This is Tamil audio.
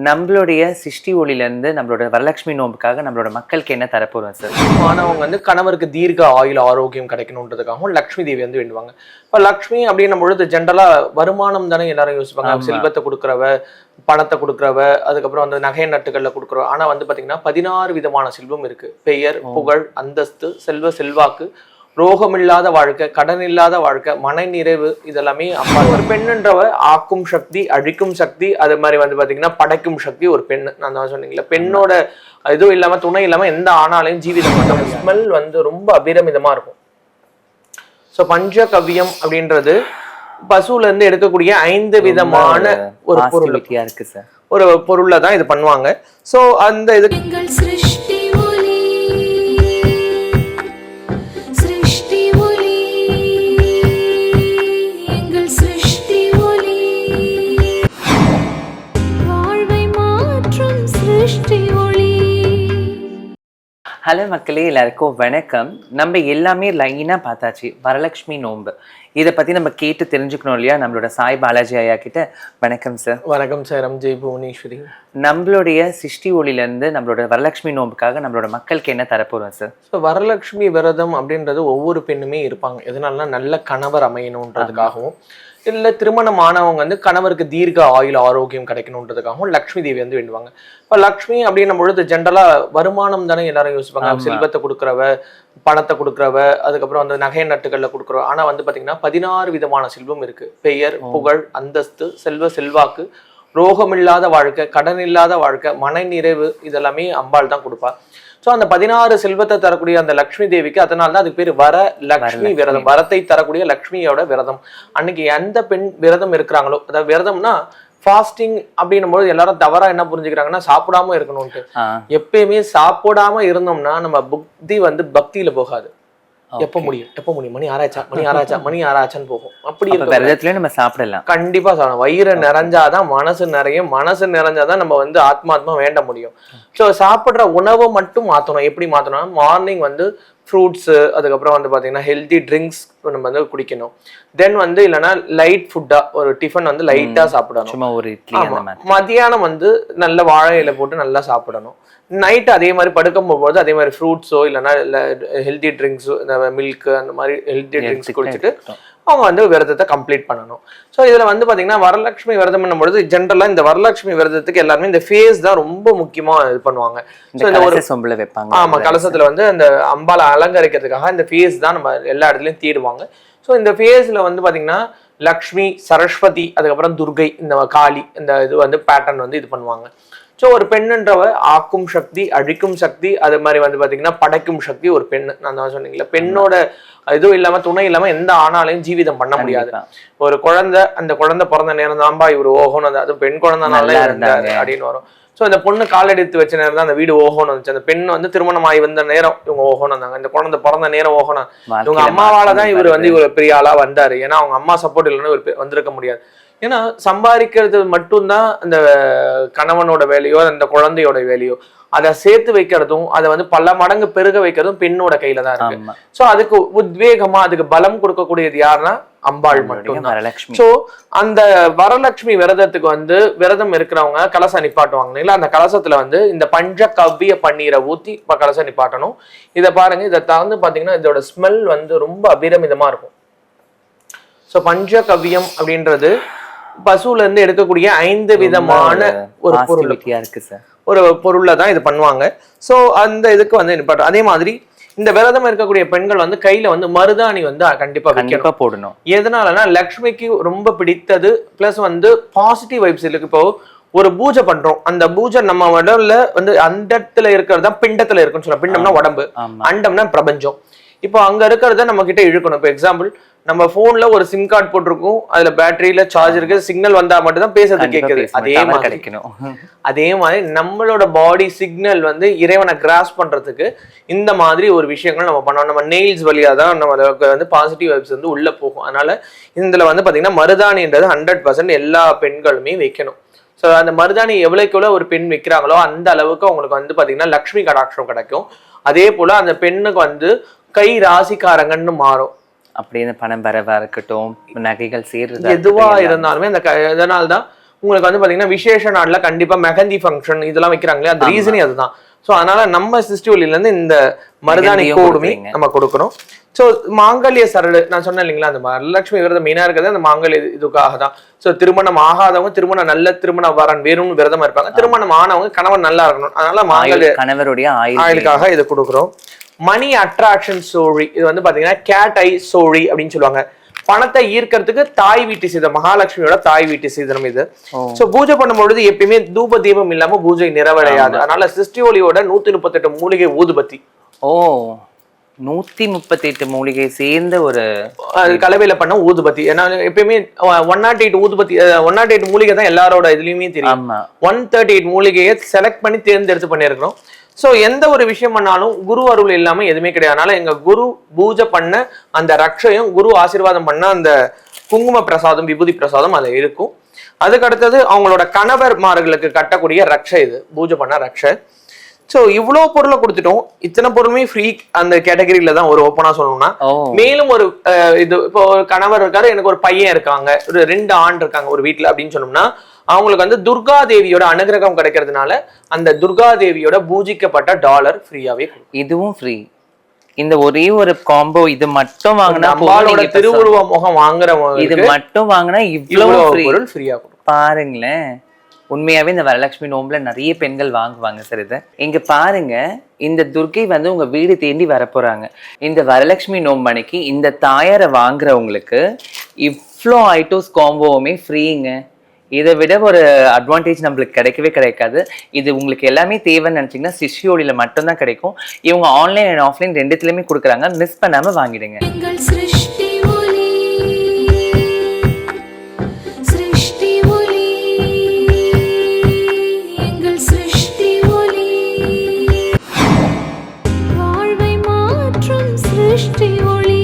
நம்மளுடைய சிருஷ்டி ஒளியிலேருந்து நம்மளோட வரலட்சுமி நோம்புக்காக நம்மளோட மக்களுக்கு என்ன தரப்போறோம் சார்? மாணவங்க வந்து கணவருக்கு தீர்க்க ஆயுள் ஆரோக்கியம் கிடைக்கணுன்றதுக்காகவும் லக்ஷ்மி தேவி வந்து வேண்டுவாங்க. இப்போ லக்ஷ்மி அப்படின்னும் பொழுது ஜென்ரலா வருமானம் தானே எல்லாரும் யோசிப்பாங்க. செல்வத்தை கொடுக்குறவ, பணத்தை கொடுக்குறவ, அதுக்கப்புறம் வந்து நகை நட்டுகள்ல கொடுக்குறவ. ஆனா வந்து பாத்தீங்கன்னா 16 விதமான செல்வம் இருக்கு. பெயர், புகழ், அந்தஸ்து, செல்வாக்கு, ரோகமில்லாத வாழ்க்கை, கடன் இல்லாத வாழ்க்கை, மன நிறைவு, இதெல்லாமே அப்பா. ஒரு பெண்ணுன்றவ ஆக்கும் சக்தி, அழிக்கும் சக்தி, அது மாதிரி வந்து பாத்தீங்கன்னா படைக்கும் சக்தி ஒரு பெண். நான் தான் சொன்னீங்களா, பெண்ணோட இதுவும் இல்லாம துணை இல்லாம எந்த ஆணாலையும் ஜீவிதம் பண்ண ஸ்மெல் வந்து ரொம்ப அபிரமிதமா இருக்கும். ஸோ பஞ்சகவ்யம் அப்படின்றது பசுல இருந்து எடுக்கக்கூடிய 5 விதமான ஒரு பொருள் இருக்கு சார். ஒரு பொருள்ல தான் இது பண்ணுவாங்க. ஸோ அந்த இது ஹலோ மக்களே, எல்லாருக்கும் வணக்கம். நம்ம எல்லாமே லைனாக பார்த்தாச்சு. வரலட்சுமி நோன்பு இதை பற்றி நம்ம கேட்டு தெரிஞ்சுக்கணும் இல்லையா? நம்மளோட சாய் பாலாஜி ஐயா கிட்ட. வணக்கம் சார். வணக்கம் சார். ஜெய் புவனேஸ்வரி. நம்மளுடைய சிருஷ்டி ஒளியிலேருந்து நம்மளோட வரலட்சுமி நோம்புக்காக நம்மளோட மக்களுக்கு என்ன தரப்போறோம் சார்? ஸோ வரலட்சுமி விரதம் அப்படின்றது ஒவ்வொரு பெண்ணுமே இருப்பாங்க. எதனாலனா நல்ல கணவர் அமையணுன்றதுக்காகவும், இல்லை திருமணமானவங்க வந்து கணவருக்கு தீர்க்க ஆயுள் ஆரோக்கியம் கிடைக்கணுன்றதுக்காகவும் லக்ஷ்மி தேவி வந்து வேண்டுவாங்க. இப்போ லக்ஷ்மி அப்படின்னும் பொழுது ஜென்ரலா வருமானம் தானே எல்லாரும் யோசிப்பாங்க. செல்வத்தை கொடுக்குறவ, பணத்தை கொடுக்குறவ, அதுக்கப்புறம் வந்து நகை நட்டுகள்ல கொடுக்குறவ. ஆனா வந்து பாத்தீங்கன்னா 16 விதமான செல்வம் இருக்கு. பெயர், புகழ், அந்தஸ்து, செல்வாக்கு, ரோகமில்லாத வாழ்க்கை, கடன் இல்லாத வாழ்க்கை, மன நிறைவு, இதெல்லாமே அம்பாள் தான் கொடுப்பா. ஸோ அந்த 16 செல்வத்தை தரக்கூடிய அந்த லக்ஷ்மி தேவிக்கு, அதனால தான் அதுக்கு பேர் வரலட்சுமி விரதம். வரத்தை தரக்கூடிய லக்ஷ்மியோட விரதம். அன்னைக்கு எந்த பெண் விரதம் இருக்கிறாங்களோ, அதாவது விரதம்னா ஃபாஸ்டிங் அப்படின்னும் போது எல்லாரும் தவறா என்ன புரிஞ்சுக்கிறாங்கன்னா சாப்பிடாம இருக்கணும்ட்டு. எப்பயுமே சாப்பிடாம இருந்தோம்னா நம்ம புத்தி வந்து பக்தியில போகாது. எப்ப முடியும் மணி ஆராய்ச்சான்னு போகும். அப்படி விரதத்துல நம்ம சாப்பிடலாம். கண்டிப்பா சாப்பிடலாம். வயிறு நிறைஞ்சாதான் மனசு நிறையும். மனசு நிறைஞ்சாதான் நம்ம வந்து ஆத்மாத்மா வேண்ட முடியும். ஸோ சாப்பிட்ற உணவை மட்டும் மாத்தணும். எப்படி மாத்தணும்? மார்னிங் வந்து ஃப்ரூட்ஸு, அதுக்கப்புறம் வந்து பார்த்தீங்கன்னா ஹெல்தி ட்ரிங்க்ஸ் நம்ம வந்து குடிக்கணும். தென் வந்து இல்லைன்னா லைட் ஃபுட்டா ஒரு டிஃபன் வந்து லைட்டா சாப்பிடணும். மதியானம் வந்து நல்ல வாழை இலை போட்டு நல்லா சாப்பிடணும். நைட்டு அதே மாதிரி படுக்கும் போகும்போது அதே மாதிரி ஃப்ரூட்ஸோ இல்லைன்னா ஹெல்தி ட்ரிங்க்ஸோ, இந்த மில்க், அந்த மாதிரி ஹெல்தி ட்ரிங்க்ஸ் குடிச்சிட்டு அவங்க வந்து விரதத்தை கம்ப்ளீட் பண்ணணும். ஸோ இதுல வந்து பாத்தீங்கன்னா வரலட்சுமி விரதம் பண்ணும்பொழுது ஜென்ரலா இந்த வரலட்சுமி விரதத்துக்கு எல்லாருமே இந்த ஃபேஸ் தான் ரொம்ப முக்கியமா இது பண்ணுவாங்க. சொம்புல வைப்பாங்க. ஆமா, கலசத்துல வந்து அந்த அம்பாலை அலங்கரிக்கிறதுக்காக இந்த ஃபேஸ் தான் நம்ம எல்லா இடத்துலயும் தீடுவாங்க. ஸோ இந்த ஃபேஸ்ல வந்து பாத்தீங்கன்னா லக்ஷ்மி, சரஸ்வதி, அதுக்கப்புறம் துர்கை, இந்த காளி, இந்த இது வந்து பேட்டர்ன் வந்து இது பண்ணுவாங்க. ஸோ ஒரு பெண்ணுன்றவ ஆக்கும் சக்தி, அழிக்கும் சக்தி, அது மாதிரி வந்து பாத்தீங்கன்னா படைக்கும் சக்தி ஒரு பெண். நான் தான் சொன்னீங்களா, பெண்ணோட இதுவும் இல்லாம துணை இல்லாம எந்த ஆணாலையும் ஜீவிதம் பண்ண முடியாது. ஒரு குழந்தை, அந்த குழந்தை பிறந்த நேரம் தான்பா இவர் ஓகோன்னு, அது பெண் குழந்தைனால இருந்தாரு அப்படின்னு வரும். ஸோ இந்த பொண்ணு கால் எடுத்து வச்ச நேரம் தான் அந்த வீடு ஓகோன்னு வந்துச்சு. அந்த பெண் வந்து திருமணம் ஆகி வந்த நேரம் இவங்க ஓகோன்னு வந்தாங்க. இந்த குழந்தை பிறந்த நேரம் ஓகோனா, இவங்க அம்மாவாலதான் இவர் வந்து இவர் பெரிய ஆளா வந்தாரு. ஏன்னா அவங்க அம்மா சப்போர்ட் இல்லைன்னு இவர் வந்திருக்க முடியாது. ஏன்னா சம்பாதிக்கிறது மட்டும்தான் அந்த கணவனோட வேலையோ அந்த குழந்தையோட வேலையோ. அதை சேர்த்து வைக்கிறதும் அதை வந்து பல மடங்கு பெருக வைக்கிறதும் பெண்ணோட கையில தான் இருக்கு. சோ அதுக்கு உத்வேகமா அதுக்கு பலம் கொடுக்கக்கூடியது யாருன்னா அம்பாள் மட்டும்தான். சோ அந்த வரலட்சுமி விரதத்துக்கு வந்து விரதம் இருக்கிறவங்க கலசம் நிப்பாட்டுவாங்க இல்லைங்களா? அந்த கலசத்துல வந்து இந்த பஞ்சகவ்ய பன்னீரை ஊத்தி கலசம் நிப்பாட்டணும். இதை பாருங்க, இதை வந்து பாத்தீங்கன்னா இதோட ஸ்மெல் வந்து ரொம்ப அபிரமிதமா இருக்கும். ஸோ பஞ்சகவ்யம் அப்படின்றது பசுல இருந்து எடுக்கக்கூடிய 5 விதமான ஒரு பொருள் இருக்கு சார். ஒரு பொருள்ல தான் இது பண்ணுவாங்க. ஸோ அந்த இதுக்கு வந்து நிப்பாட்டும். அதே மாதிரி இந்த விரதம் இருக்கக்கூடிய பெண்கள் வந்து கையில வந்து மருதாணி வந்து கண்டிப்பா போடணும். எதனாலனா லக்ஷ்மிக்கு ரொம்ப பிடித்தது. பிளஸ் வந்து பாசிட்டிவ் வைப்ஸ் இருக்கு. இப்போ ஒரு பூஜை பண்றோம், அந்த பூஜை நம்ம உடம்புல வந்து அண்டத்துல இருக்கிறதா பிண்டத்துல இருக்குன்னு சொல்ல. பிண்டம்னா உடம்பு, அண்டம்னா பிரபஞ்சம். இப்போ அங்க இருக்கிறத நம்ம கிட்ட இழுக்கணும். இப்போ எக்ஸாம்பிள், நம்ம போன்ல ஒரு சிம் கார்டு போட்டிருக்கும், அதுல பேட்டரியில சார்ஜ் இருக்கு, சிக்னல் வந்தா மட்டும் தான் பேசுறது கேட்குது. அதே மாதிரி நம்மளோட பாடி சிக்னல் வந்து இறைவனை கிராஸ் பண்றதுக்கு இந்த மாதிரி ஒரு விஷயங்கள் நம்ம பண்ணோம். நம்ம நெயில்ஸ் வழியா தான் நம்ம வந்து பாசிட்டிவ் வைப்ஸ் வந்து உள்ள போகும். அதனால இதுல வந்து பாத்தீங்கன்னா மருதாணின்றது 100% எல்லா பெண்களுமே வைக்கணும். ஸோ அந்த மருதாணி எவ்வளவுக்கு எவ்வளவு ஒரு பெண் வைக்கிறாங்களோ அந்த அளவுக்கு அவங்களுக்கு வந்து பாத்தீங்கன்னா லக்ஷ்மி கடாட்சம் கிடைக்கும். அதே போல அந்த பெண்ணுக்கு வந்து கை ராசிக்காரங்கன்னு மாறும். அப்படியே பணம் வரவா இருக்கட்டும், நகைகள் சேர்றது, எதுவா இருந்தாலுமே அந்த இதனால்தான் உங்களுக்கு வந்து பாத்தீங்கன்னா விசேஷ நாள்ல கண்டிப்பா மெஹந்தி ஃபங்க்ஷன் இதெல்லாம் வைக்கிறாங்களே, அந்த ரீசனே அதுதான். ஸோ அதனால நம்ம சிஸ்டிவலில இருந்து இந்த மருதாணி கோடுமே நம்ம கொடுக்கணும். ஸோ மாங்கல்ய சரடு நான் சொன்னேன் இல்லைங்களா, அந்த வரலட்சுமி விரதம் மெயினா இருக்கிறது அந்த மாங்கல்ய இதுக்காக தான். ஸோ திருமணம் ஆகாதவங்க திருமணம் நல்ல திருமண வரன் வேறும் விரதமா இருப்பாங்க. திருமணம் ஆனவங்க கணவன் நல்லா இருக்கணும், அதனால மாங்கல்ய கணவருடைய ஆயுளுக்காக இது கொடுக்குறோம். மணி அட்ராக்ஷன் சோழி, இது வந்து பாத்தீங்கன்னா கேட் ஐ சோழி அப்படின்னு சொல்லுவாங்க. பணத்தை ஈர்க்கிறதுக்கு தாய் வீட்டு சீதனம், மகாலட்சுமியோட தாய் வீட்டு சீதனம் இது. சோ பூஜை பண்ணும்பொழுது எப்பயுமே தூப தீபம் இல்லாம பூஜை நிறைவடையாது. அதனால சிருஷ்டி ஒளியோட 138 மூலிகை ஊதுபத்தி. 138 மூலிகை சேர்ந்த ஒரு கலவையில பண்ண ஊதுபத்தி. ஏன்னா எப்பயுமே 108 ஊதுபத்தி 108 மூலிகை தான் எல்லாரோட இதுலயுமே தெரியும். 138 மூலிகையை செலக்ட் பண்ணி தேர்ந்தெடுத்து பண்ணிருக்கிறோம். சோ எந்த ஒரு விஷயம் பண்ணாலும் குரு அருள் இல்லாம எதுவுமே கிடையாது. அதனால எங்க குரு பூஜை பண்ண அந்த ரக்ஷையும் குரு ஆசீர்வாதம் பண்ண அந்த குங்கும பிரசாதம் விபூதி பிரசாதம் அது இருக்கும். அதுக்கு அடுத்தது அவங்களோட கணவர்மார்களுக்கு கட்டக்கூடிய ரக்ஷை, இது பூஜை பண்ண ரக்ஷை. சோ இவ்வளவு பொருளை கொடுத்துட்டோம். இத்தனை பொருளுமே ஃப்ரீ அந்த கேட்டகரியில தான். ஒரு ஓப்பனா சொல்லணும்னா மேலும் ஒரு இது இப்போ ஒரு கணவர் இருக்காரு, எனக்கு ஒரு பையன் இருக்காங்க, ஒரு 2 ஆண் இருக்காங்க ஒரு வீட்டுல அப்படின்னு சொன்னோம்னா அவங்களுக்கு வந்து துர்கா தேவியோட அனுகிரகம் கிடைக்கிறதுனால அந்த துர்கா தேவியோட பூஜிக்கப்பட்ட டாலர் ஃப்ரீயாவே. இதுவும் ஃப்ரீ. இந்த ஒரே ஒரு காம்போ இது மட்டும் வாங்கினா அம்பாளோட திருவுருவ முகம் வாங்குறவங்க இது மட்டும் வாங்கினா இவ்வளவு பொருள் ஃப்ரீயா பாருங்களேன். உண்மையாவே இந்த வரலட்சுமி நோம்புல நிறைய பெண்கள் வாங்குவாங்க சார். இதை இங்க பாருங்க, இந்த துர்கை வந்து உங்க வீடு தேண்டி வரப்போறாங்க. இந்த வரலட்சுமி நோம்பு அன்னைக்கு இந்த தாயாரை வாங்குறவங்களுக்கு இவ்வளோ ஐட்டோஸ் காம்போவுமே ஃப்ரீங்க. இதை விட ஒரு அட்வான்டேஜ் நம்மளுக்கு கிடைக்கவே கிடைக்காது. இது உங்களுக்கு எல்லாமே தேவைன்னு நினைச்சீங்கன்னா சிஷ்யோலில மட்டும்தான் கிடைக்கும். இவங்க ஆன்லைன் அண்ட் ஆஃப்லைன் ரெண்டுத்துலயுமே கொடுக்குறாங்க. மிஸ் பண்ணாம வாங்கிடுங்க. வாழ்வை மாற்றும் சிருஷ்டி ஒளி.